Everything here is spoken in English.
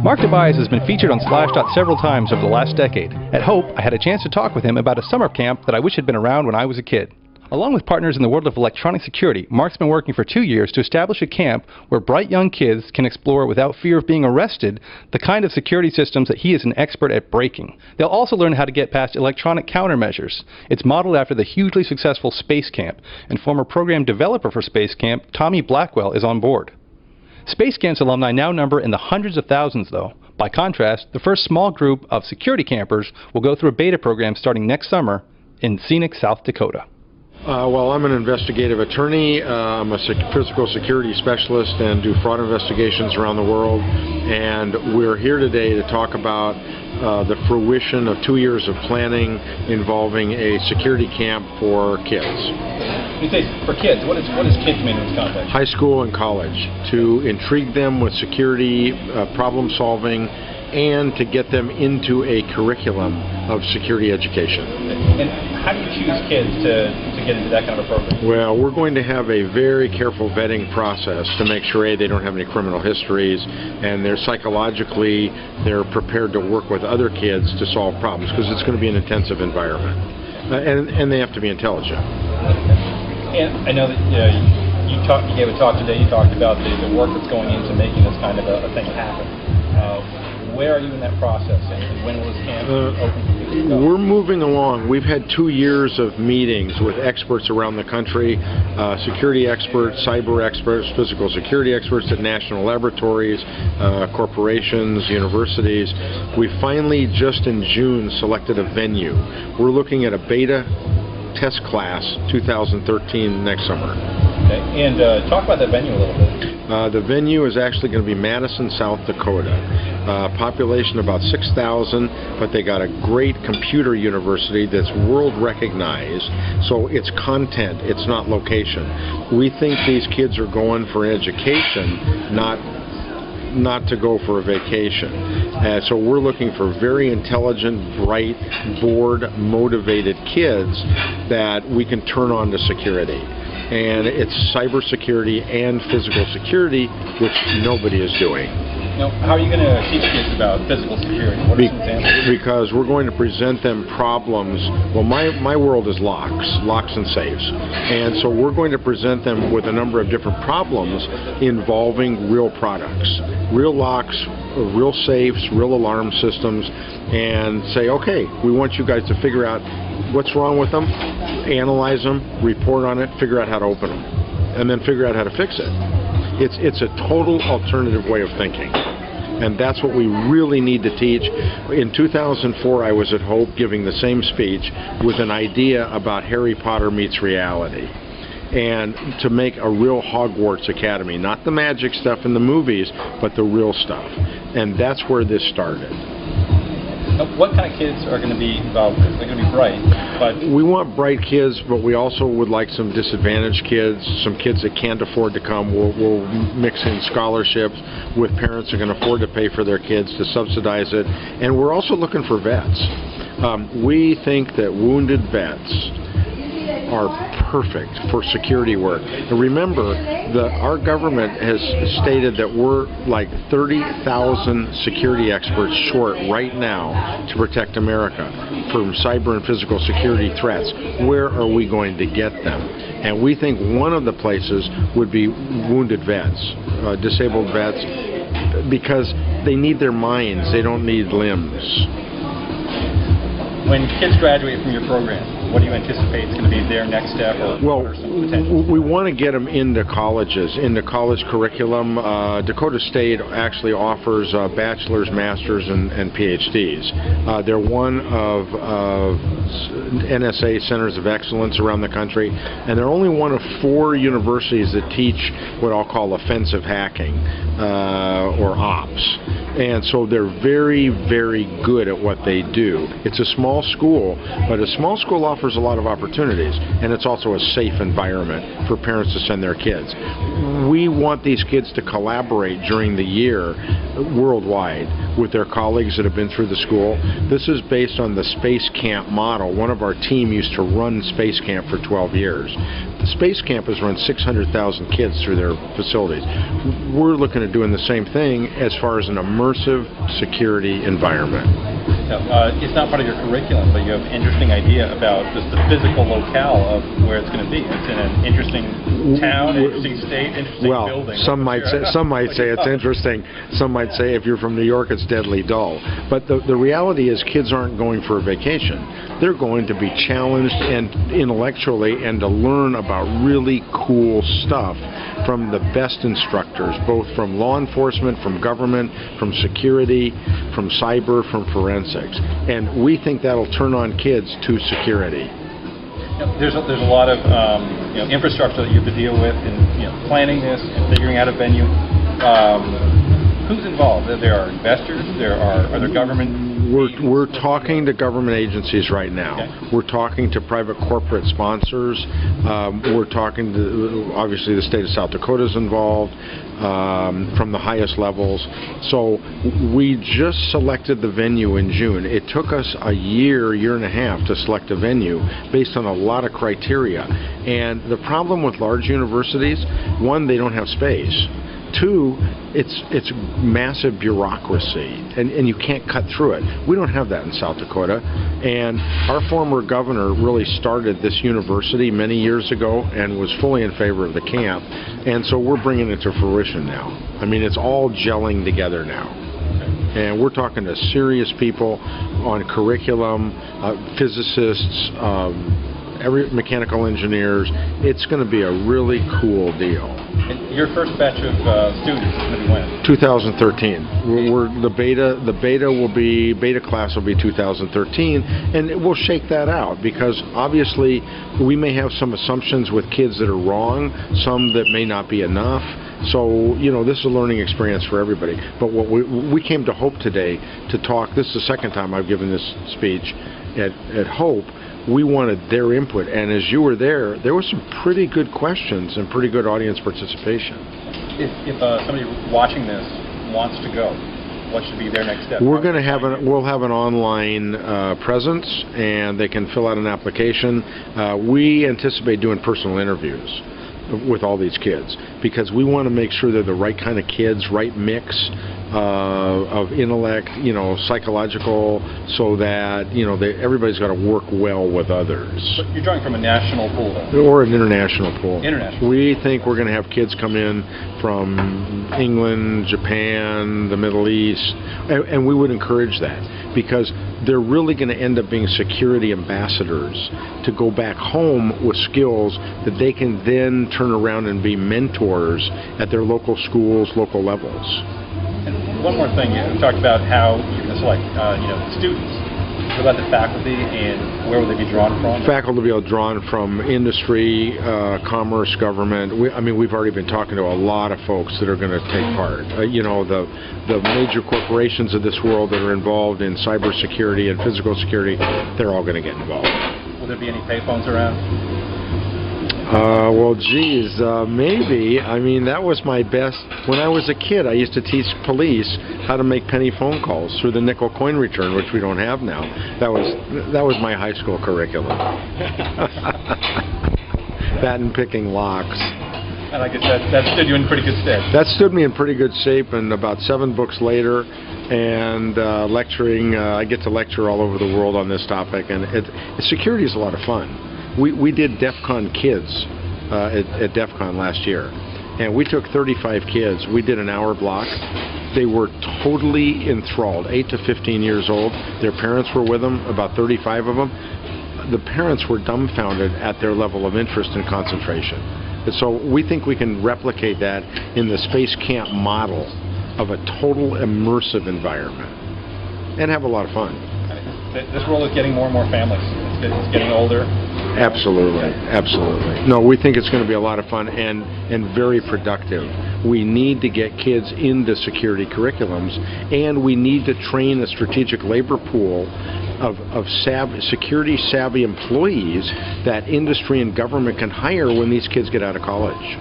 Marc Tobias has been featured on Slashdot several times over the last decade. At Hope, I had a chance to talk with him about a summer camp that I wish had been around when I was a kid. Along with partners in the world of electronic security, Marc's been working for 2 years to establish a camp where bright young kids can explore without fear of being arrested the kind of security systems that he is an expert at breaking. They'll also learn how to get past electronic countermeasures. It's modeled after the hugely successful Space Camp, and former program developer for Space Camp, Tommy Blackwell, is on board. Space Camp's alumni now number in the hundreds of thousands, though. By contrast, the first small group of security campers will go through a beta program starting next summer in scenic South Dakota. Well, I'm an investigative attorney. I'm a physical security specialist and do fraud investigations around the world. And we're here today to talk about the fruition of 2 years of planning involving a security camp for kids. You say for kids, what does kids mean in this context? High school and college, to intrigue them with security, problem solving, and to get them into a curriculum of security education. And how do you choose kids to get into that kind of a program? Well, we're going to have a very careful vetting process to make sure, A, they don't have any criminal histories, and they're prepared to work with other kids to solve problems, because it's going to be an intensive environment. And they have to be intelligent. And I know that you gave a talk today, you talked about the work that's going into making this kind of a thing happen. Where are you in that process, and when will this camp open? We're moving along. We've had 2 years of meetings with experts around the country, security experts, cyber experts, physical security experts at national laboratories, corporations, universities. We finally, just in June, selected a venue. We're looking at a beta test class 2013 next summer. Okay. And talk about that venue a little bit. The venue is actually going to be Madison, South Dakota. Population about 6,000, but they got a great computer university that's world recognized, so it's content, it's not location. We think these kids are going for education, not to go for a vacation. So we're looking for very intelligent, bright, bored, motivated kids that we can turn on to security. And it's cybersecurity and physical security, which nobody is doing. Now, how are you going to teach kids about physical security? What are some examples? Because we're going to present them problems. Well, my world is locks and safes. And so we're going to present them with a number of different problems involving real products, real locks, real safes, real alarm systems, and say, okay, we want you guys to figure out what's wrong with them, analyze them, report on it, figure out how to open them, and then figure out how to fix it. It's a total alternative way of thinking, and that's what we really need to teach. In 2004, I was at Hope giving the same speech with an idea about Harry Potter meets reality, and to make a real Hogwarts Academy, not the magic stuff in the movies, but the real stuff, and that's where this started. What kind of kids are going to be involved? They're going to be bright, but we want bright kids, but we also would like some disadvantaged kids, some kids that can't afford to come. We'll mix in scholarships with parents who can afford to pay for their kids to subsidize it, and we're also looking for vets. We think that wounded vets are perfect for security work. And remember, our government has stated that we're like 30,000 security experts short right now to protect America from cyber and physical security threats. Where are we going to get them? And we think one of the places would be wounded vets, disabled vets, because they need their minds, they don't need limbs. When kids graduate from your program, what do you anticipate is going to be their next step? Well, we want to get them into colleges, into college curriculum. Dakota State actually offers bachelor's, master's, and PhDs. They're one of NSA Centers of Excellence around the country, and they're only one of 4 universities that teach what I'll call offensive hacking, or ops. And so they're very, very good at what they do. It's a small school, but a small school offers a lot of opportunities, and it's also a safe environment for parents to send their kids. We want these kids to collaborate during the year worldwide with their colleagues that have been through the school. This is based on the Space Camp model. One of our team used to run Space Camp for 12 years. The Space Camp has run 600,000 kids through their facilities. We're looking at doing the same thing as far as an immersive security environment. It's not part of your curriculum, but you have an interesting idea about just the physical locale of where it's going to be. It's in an interesting town, interesting state, interesting building. Some might say it's interesting. Some might say if you're from New York, it's deadly dull. But the reality is kids aren't going for a vacation. They're going to be challenged and intellectually and to learn about really cool stuff from the best instructors, both from law enforcement, from government, from security, from cyber, from forensics. And we think that'll turn on kids to security. There's a lot of infrastructure that you have to deal with in planning this and figuring out a venue. Who's involved? There are investors. Are there government? We're talking to government agencies right now. Okay. We're talking to private corporate sponsors. We're talking to, obviously, the state of South Dakota is involved from the highest levels. So we just selected the venue in June. It took us a year and a half to select a venue based on a lot of criteria. And the problem with large universities, one, they don't have space. Two, it's massive bureaucracy, and you can't cut through it. We don't have that in South Dakota, and our former governor really started this university many years ago and was fully in favor of the camp, and so we're bringing it to fruition now. I mean, it's all gelling together now. And we're talking to serious people on curriculum, physicists, mechanical engineers. It's going to be a really cool deal. And your first batch of students is going to be when? 2013. The beta class will be 2013, and we'll shake that out because obviously we may have some assumptions with kids that are wrong, some that may not be enough. So, this is a learning experience for everybody. But what we came to Hope today to talk. This is the second time I've given this speech at Hope. We wanted their input, and as you were there were some pretty good questions and pretty good audience participation. If somebody watching this wants to go, what should be their next step? We'll have an online presence, and they can fill out an application. We anticipate doing personal interviews with all these kids because we want to make sure they're the right kind of kids, right mix of intellect, psychological, so that everybody's got to work well with others. But you're drawing from a national pool, though. Or an international pool. International. We think we're going to have kids come in from England, Japan, the Middle East, and we would encourage that because they're really going to end up being security ambassadors to go back home with skills that they can then turn around and be mentors at their local schools, local levels. And one more thing, you talked about how you're going to select students. What about the faculty, and where will they be drawn from? Faculty will be drawn from industry, commerce, government. We've already been talking to a lot of folks that are going to take part. The major corporations of this world that are involved in cybersecurity and physical security, they're all going to get involved. Will there be any payphones around? Well, geez, maybe. That was my best. When I was a kid, I used to teach police how to make penny phone calls through the nickel coin return, which we don't have now. That was my high school curriculum. That and picking locks. And I guess that stood you in pretty good stead. That stood me in pretty good shape, and about 7 books later, and lecturing, I get to lecture all over the world on this topic, and security is a lot of fun. We did DEF CON Kids at DEF CON last year, and we took 35 kids. We did an hour block. They were totally enthralled, 8 to 15 years old. Their parents were with them, about 35 of them. The parents were dumbfounded at their level of interest and concentration. And so we think we can replicate that in the Space Camp model of a total immersive environment and have a lot of fun. This world is getting more and more families. It's getting older. Absolutely, absolutely. No, we think it's going to be a lot of fun and very productive. We need to get kids into security curriculums, and we need to train a strategic labor pool of security-savvy employees that industry and government can hire when these kids get out of college.